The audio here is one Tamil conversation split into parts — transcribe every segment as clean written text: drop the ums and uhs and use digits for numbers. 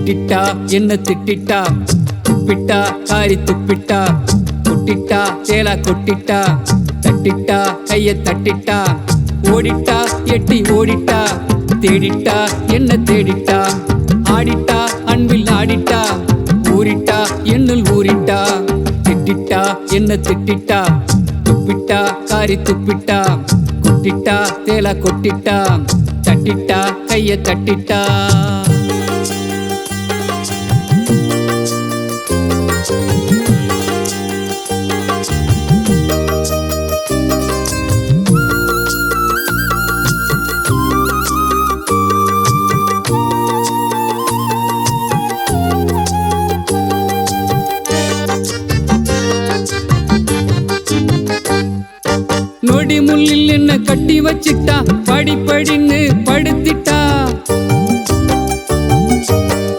திட்டிட்டா என்ன திட்டிட்டா, துப்பிட்டா காரி துப்பிட்டா, கொட்டிட்டா தேலா கொட்டிட்டா, தட்டிட்டா கைய தட்டிட்டா, ஓடிட்டா எட்டி ஓடிட்டா, தேடிட்டா என்ன தேடிட்டா, ஆடிட்டா அன்பில் ஆடிட்டா, ஊறிட்டா என்னுள் ஊறிட்டா. திட்டிட்டா என்ன திட்டிட்டா, துப்பிட்டா காரி துப்பிட்டா, கொட்டிட்டா தேலா கொட்டிட்டா, தட்டிட்டா கைய தட்டிட்டா. நொடி முள்ளில் என்ன கட்டி வச்சிட்டா, படிப்படின்னு படுத்திட்டா,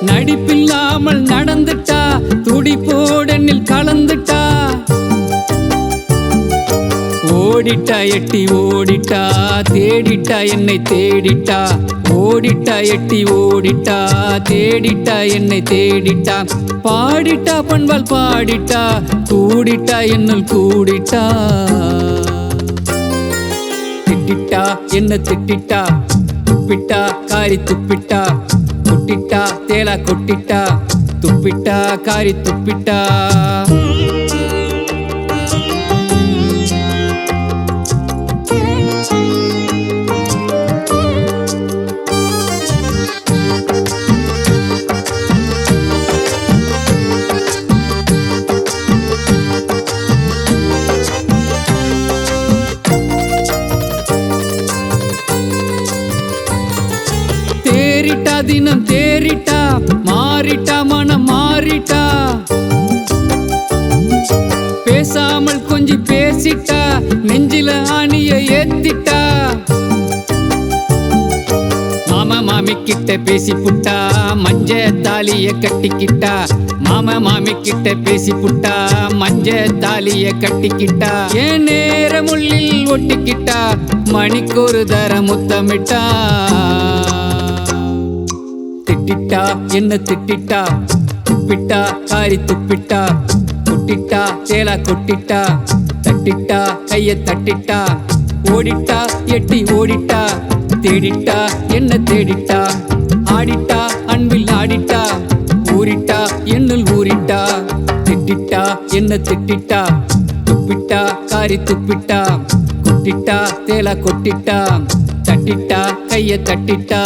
நடிப்பில்லாமல் நடந்துட்டா, துடிப்போடனில் கலந்துட்டா, ஓடிட்டா எட்டி ஓடிட்டா, தேடிட்டா என்னை தேடிட்டா, ஓடிட்டா எட்டி ஓடிட்டா, தேடிட்டா என்னை தேடிட்டா, பாடிட்டா பண்பால் பாடிட்டா, கூடிட்டா என்னுள் கூடிட்டா. திட்டிட்டா என்ன திட்டிட்டா, துப்பிட்டா காரி துப்பிட்டா, கொட்டிட்டா தேலா கொட்டிட்டா, துப்பிட்டா காரி துப்பிட்டா. தேறிட்டா தினம் தேறிட்டா, மாறிட்டா மனம் மாறிட்டா, பேசாமல் கொஞ்சி பேசிட்டா, நெஞ்சில ஆணிய ஏத்திட்டா, மாமா மாமி கிட்ட பேசி புட்டா, மஞ்ச தாலிய கட்டிக்கிட்டா, மாமா மாமி கிட்ட பேசி புட்டா, மஞ்ச தாலிய கட்டிக்கிட்டா, ஏன் நேரமுள்ளில் ஒட்டிக்கிட்டா, மணிக்கொரு தர முத்தமிட்டா. திட்டிட்டா என்ன திட்டிட்டா, துப்பிட்டா காரி துப்பிட்டா, கொட்டிட்டா தேலா கொட்டிட்டா, தட்டிட்டா கைய தட்டிட்டா, ஓடிட்டா எட்டி ஓடிட்டா, தேடிட்டா என்ன தேடிட்டா, ஆடிட்டா அன்பில் ஆடிட்டா, ஊறிட்டா என்னுள் ஊறிட்டா. திட்டிட்டா என்ன திட்டிட்டா, துப்பிட்டா காரி துப்பிட்டா, கொட்டிட்டா தேலா கொட்டிட்டா, தட்டிட்டா கைய தட்டிட்டா.